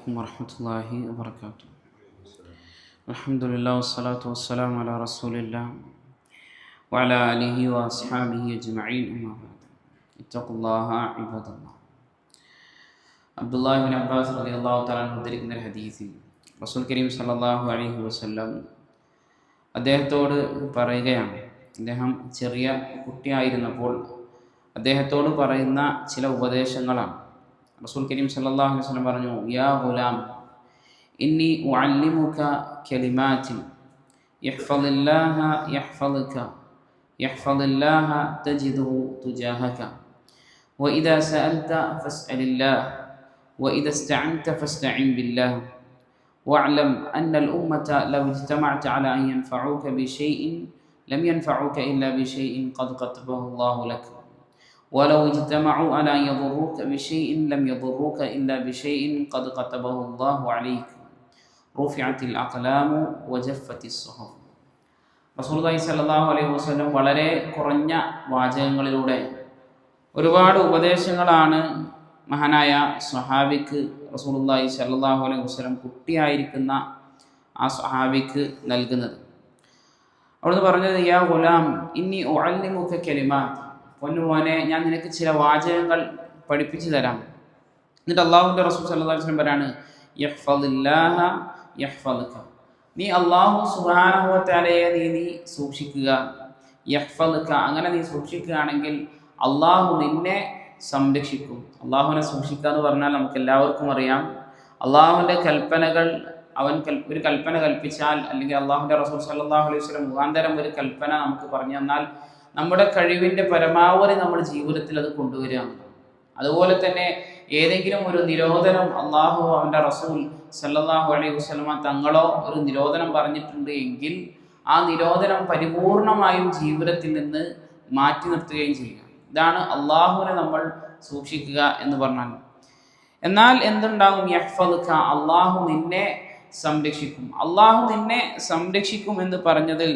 عليكم ورحمة الله وبركاته. الحمد لله والصلاة والسلام على رسول الله وعلى آله وأصحابه أجمعين أما بعد اتقوا الله عباد الله. Abdullahi Ibn Abbas റളിയല്ലാഹു തആല ഉദ്ധരിക്കുന്ന ഒരു ഹദീസിൽ റസൂൽ കരീം സല്ലല്ലാഹു അലൈഹി വസല്ലം അദ്ദേഹത്തോട് പറയുകയാണ്, അദ്ദേഹം ചെറിയ കുട്ടിയായിരുന്നപ്പോൾ അദ്ദേഹത്തോട് പറയുന്ന ചില ഉപദേശങ്ങളാണ്. റസൂൽ കരീം സല്ലല്ലാഹു അലൈഹി വസല്ലം പറഞ്ഞു, യാ ഗുലാം ഇന്നി ഉഅല്ലിമുക കലിമാത്തിൻ യഹ്ഫളില്ലാഹ യഹ്ഫളുക യഹ്ഫളില്ലാഹ തജിദുഹു തുജാഹക വഇദാ സഅൽത ഫസ്അലില്ലാഹ് വഇദാ ഇസ്തഅൻത ഫസ്തഇൻ ബില്ലാഹ് വഅലം അന്നൽ ഉമ്മത ലൗ ഇജ്തമഅത അലാ അൻ യൻഫഉക ബിശൈഇൻ ലം യൻഫഉക ഇല്ലാ ബിശൈഇൻ ഖദ് ഖതബഹു അല്ലാഹു ലക ولو اجتمعوا على أن يضروك بشيء لم يضروك إلا بشيء قد كتبه الله عليك رفعت الأقلام وجفت الصحف. റസൂലുള്ളാഹി സ്വല്ലല്ലാഹു അലൈഹി വസല്ലം വളരെ കുറഞ്ഞ വാചകങ്ങളിലൂടെ ഒരുപാട് ഉപദേശങ്ങളാണ് മഹാനായ സ്വഹാബിക്ക് റസൂലുള്ളാഹി സ്വല്ലല്ലാഹു അലൈഹി വസല്ലം കുട്ടിയായിരിക്കുന്ന ആ സ്വഹാബിക്ക് നൽകുന്നത്. അവിടുന്ന് പറഞ്ഞത്, യാ ഗുലാം ഇന്നി ഉഅല്ലിമുക കലിമാത്ത്, പൊന്നുമോനെ ഞാൻ നിനക്ക് ചില വാചകങ്ങൾ പഠിപ്പിച്ചു തരാം. എന്നിട്ട് അള്ളാഹുവിൻ്റെ റസൂൽ സല്ലല്ലാഹു അലൈഹി വസല്ലം പറയാണ്, യഹ്ഫളില്ലാഹ യഹ്ഫളുക, നീ അള്ളാഹു സുബ്ഹാനഹു വ തആലയെ നീ സൂക്ഷിക്കുക. യഹ്ഫളുക, അങ്ങനെ നീ സൂക്ഷിക്കുകയാണെങ്കിൽ അള്ളാഹു നിന്നെ സംരക്ഷിക്കും. അള്ളാഹുവിനെ സൂക്ഷിക്കുക എന്ന് പറഞ്ഞാൽ നമുക്ക് എല്ലാവർക്കും അറിയാം, അള്ളാഹുവിൻ്റെ കൽപ്പനകൾ ഒരു കൽപ്പന കൽപ്പിച്ചാൽ, അല്ലെങ്കിൽ അള്ളാഹുവിൻ്റെ റസൂൽ സല്ലല്ലാഹു അലൈഹി വസല്ലം മുഖാന്തരം ഒരു കൽപ്പന നമുക്ക് പറഞ്ഞു തന്നാൽ നമ്മുടെ കഴിവിൻ്റെ പരമാവധി നമ്മൾ ജീവിതത്തിൽ അത് കൊണ്ടുവരിക എന്നുള്ളതാണ്. അതുപോലെ തന്നെ ഏതെങ്കിലും ഒരു നിരോധനം അള്ളാഹു അവൻ്റെ റസൂൽ സല്ലല്ലാഹു അലൈഹി വസല്ലമ തങ്ങളോ ഒരു നിരോധനം പറഞ്ഞിട്ടുണ്ട് എങ്കിൽ ആ നിരോധനം പരിപൂർണമായും ജീവിതത്തിൽ നിന്ന് മാറ്റി നിർത്തുകയും ചെയ്യുക. ഇതാണ് അള്ളാഹുവിനെ നമ്മൾ സൂക്ഷിക്കുക എന്ന് പറഞ്ഞാൽ. എന്നാൽ എന്തുണ്ടാകും? യഹ്ഫളുക, അള്ളാഹു നിന്നെ സംരക്ഷിക്കും. അള്ളാഹു നിന്നെ സംരക്ഷിക്കും എന്ന് പറഞ്ഞതിൽ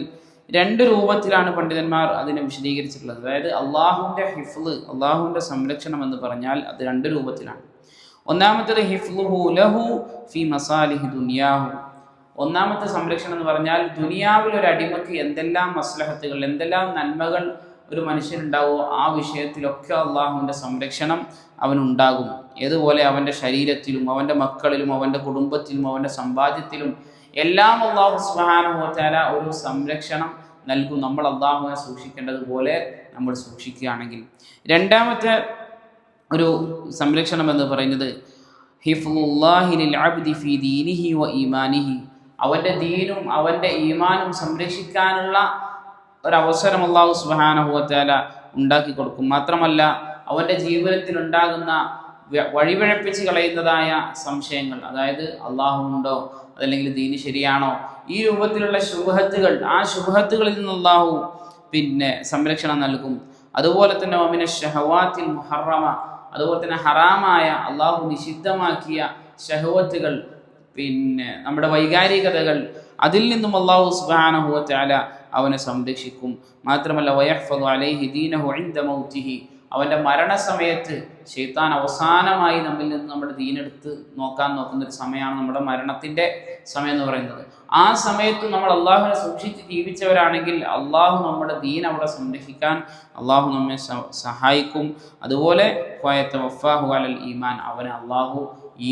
രണ്ട് രൂപത്തിലാണ് പണ്ഡിതന്മാർ അതിനെ വിശദീകരിച്ചിട്ടുള്ളത്. അതായത് അള്ളാഹുവിൻ്റെ ഹിഫ്ള്, അള്ളാഹുവിൻ്റെ സംരക്ഷണം എന്ന് പറഞ്ഞാൽ അത് രണ്ട് രൂപത്തിലാണ്. ഒന്നാമത്തേത് ഹിഫ്ളുഹു ലഹു ഫി മസാലിഹി ദുനിയാഹു, ഒന്നാമത്തെ സംരക്ഷണം എന്ന് പറഞ്ഞാൽ ദുനിയാവിൽ ഒരു അടിമക്ക് എന്തെല്ലാം മസ്ലഹത്തുകൾ, എന്തെല്ലാം നന്മകൾ ഒരു മനുഷ്യനുണ്ടാവുമോ ആ വിഷയത്തിലൊക്കെ അള്ളാഹുവിൻ്റെ സംരക്ഷണം അവനുണ്ടാകും. ഏതുപോലെ അവൻ്റെ ശരീരത്തിലും അവൻ്റെ മക്കളിലും അവൻ്റെ കുടുംബത്തിലും അവൻ്റെ സമ്പാദ്യത്തിലും എല്ലാം അള്ളാഹു സുബ്ഹാനഹു വ തആല ഒരു സംരക്ഷണം നൽകും, നമ്മൾ അള്ളാഹുവിനെ സൂക്ഷിക്കേണ്ടതുപോലെ നമ്മൾ സൂക്ഷിക്കുകയാണെങ്കിൽ. രണ്ടാമത്തെ ഒരു സംരക്ഷണം എന്ന് പറയുന്നത് ഹിഫ്ളുല്ലാഹി ലിൽ അബ്ദി ഫീ ദീനിഹി വ ഈമാനിഹി, അവൻ്റെ ദീനും അവൻ്റെ ഈമാനും സംരക്ഷിക്കാനുള്ള ഒരവസരം അള്ളാഹു സുബ്ഹാനഹു വ തആല ഉണ്ടാക്കി കൊടുക്കും. മാത്രമല്ല അവൻ്റെ ജീവിതത്തിൽ ഉണ്ടാകുന്ന വഴിപിഴപ്പിച്ച് കളയുന്നതായ സംശയങ്ങൾ, അതായത് അള്ളാഹു ഉണ്ടോ, അതല്ലെങ്കിൽ ദീന് ശരിയാണോ, ഈ രൂപത്തിലുള്ള ശുബ്ഹത്തുകൾ, ആ ശുബ്ഹത്തുകളിൽ നിന്ന് അള്ളാഹു സംരക്ഷണം നൽകും. അതുപോലെ തന്നെ വമിന ശഹവാത്തിൽ മുഹറമ, അതുപോലെ തന്നെ ഹറാമായ അള്ളാഹു നിഷിദ്ധമാക്കിയ ശഹവത്തുകൾ, നമ്മുടെ വൈകാരികതകൾ, അതിൽ നിന്നും അള്ളാഹു സുബ്ഹാനഹു വ തആല അവനെ സംരക്ഷിക്കും. മാത്രമല്ല വയഹ്ഫളു അലൈഹി ദീനഹു ഇൻദ മൗതിഹി, അവൻ്റെ മരണസമയത്ത് ശൈത്താൻ അവസാനമായി നമ്മിൽ നിന്ന് നമ്മുടെ ദീനെടുത്ത് നോക്കുന്നൊരു സമയമാണ് നമ്മുടെ മരണത്തിൻ്റെ സമയം എന്ന് പറയുന്നത്. ആ സമയത്ത് നമ്മൾ അള്ളാഹുവിനെ സൂക്ഷിച്ച് ജീവിച്ചവരാണെങ്കിൽ അള്ളാഹു നമ്മുടെ ദീൻ അവിടെ സംരക്ഷിക്കാൻ അള്ളാഹു നമ്മെ സഹായിക്കും. അതുപോലെ വഫാഹു അലൽ ഈമാൻ, അവനെ അള്ളാഹു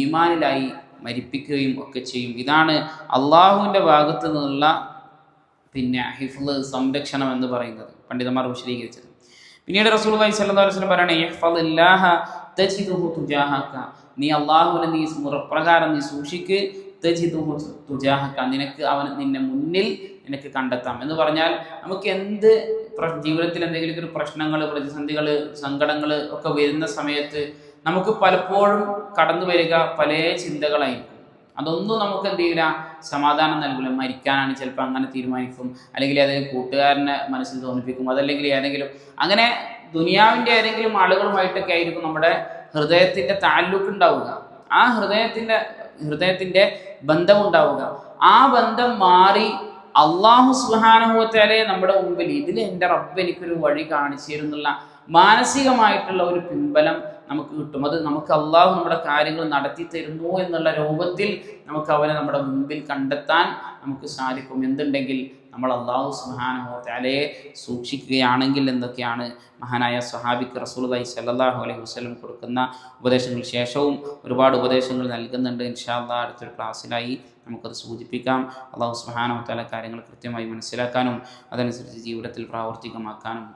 ഈമാനിലായി മരിപ്പിക്കുകയും ഒക്കെ ചെയ്യും. ഇതാണ് അള്ളാഹുവിൻ്റെ ഭാഗത്തു നിന്നുള്ള ഹിഫ്ള്, സംരക്ഷണം എന്ന് പറയുന്നത് പണ്ഡിതന്മാർ വിശദീകരിച്ചത്. പിന്നീട് റസൂലുള്ളാഹി സ്വല്ലല്ലാഹു അലൈഹി വസല്ലം പറയണേ, യഹ്ഫളില്ലാഹ തജിദുഹു തുജാഹക, നീ അള്ളാഹുവിനെ നീ മുറപ്രകാരം നീ സൂക്ഷിക്ക്, തജിദുഹു തുജാഹക, നിന്നെ മുന്നിൽ നിനക്ക് കണ്ടെത്താം. എന്ന് പറഞ്ഞാൽ നമുക്ക് എന്ത് ജീവിതത്തിൽ എന്തെങ്കിലും ഒരു പ്രശ്നങ്ങൾ, പ്രതിസന്ധികൾ, സങ്കടങ്ങൾ ഒക്കെ വരുന്ന സമയത്ത് നമുക്ക് പലപ്പോഴും കടന്നു വരിക പല ചിന്തകളായിരിക്കും. അതൊന്നും നമുക്ക് എന്ത് ചെയ്യില്ല, സമാധാനം നൽകില്ല. മരിക്കാനാണ് ചിലപ്പോൾ അങ്ങനെ തീരുമാനിക്കും, അല്ലെങ്കിൽ ഏതെങ്കിലും കൂട്ടുകാരനെ മനസ്സിൽ തോന്നിപ്പിക്കും, അതല്ലെങ്കിൽ ഏതെങ്കിലും അങ്ങനെ ദുനിയാവിൻ്റെ ഏതെങ്കിലും ആളുകളുമായിട്ടൊക്കെ ആയിരിക്കും നമ്മുടെ ഹൃദയത്തിൻ്റെ താല്ലുക്ക് ഉണ്ടാവുക, ആ ഹൃദയത്തിൻ്റെ ബന്ധമുണ്ടാവുക. ആ ബന്ധം മാറി അള്ളാഹു സുബ്ഹാനഹു വ തആലയെ നമ്മുടെ മുമ്പിൽ ഇതിൽ എൻ്റെ റബ്ബ് എനിക്കൊരു വഴി കാണിച്ചു തരുന്നുള്ള മാനസികമായിട്ടുള്ള ഒരു പിൻബലം നമുക്ക് കിട്ടും. അത് നമുക്ക് അള്ളാഹു നമ്മുടെ കാര്യങ്ങൾ നടത്തി തരുന്നു എന്നുള്ള രൂപത്തിൽ നമുക്ക് അവനെ നമ്മുടെ മുമ്പിൽ കണ്ടെത്താൻ നമുക്ക് സാധിക്കും. എന്തുണ്ടെങ്കിൽ നമ്മൾ അള്ളാഹു സുബ്ഹാനഹു വ തആലയെ സൂക്ഷിക്കുകയാണെങ്കിൽ. എന്തൊക്കെയാണ് മഹാനായ സ്വഹാബിക്ക് റസൂലുള്ളാഹി സ്വല്ലല്ലാഹു അലൈഹി വസല്ലം കൊടുക്കുന്ന ഉപദേശങ്ങൾ ശേഷവും ഒരുപാട് ഉപദേശങ്ങൾ നൽകുന്നുണ്ട്. ഇൻഷാ അല്ലാഹ് അടുത്തൊരു ക്ലാസ്സിലായി നമുക്കത് സൂചിപ്പിക്കാം. അള്ളാഹു സുബ്ഹാനഹു വ തആല കാര്യങ്ങൾ കൃത്യമായി മനസ്സിലാക്കാനും അതനുസരിച്ച് ജീവിതത്തിൽ പ്രാവർത്തികമാക്കാനും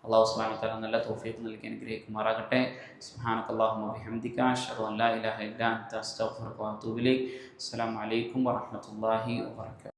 അള്ളാഹു സുബ്ഹാനഹു വ തആല നല്ല തൗഫീഖ് നൽകി അനുഗ്രഹിക്കുമാറാകട്ടെ. സുബ്ഹാനകല്ലാഹുമ്മ വബിഹംദിക അശ്ഹദു അൻ ലാ ഇലാഹ ഇല്ലാ അൻത അസ്തഗ്ഫിറുക വ അത്തൂബു ഇലൈക്. അസ്സലാമു അലൈക്കും വറഹ്മത്തുള്ളാഹി വബറകാതുഹു.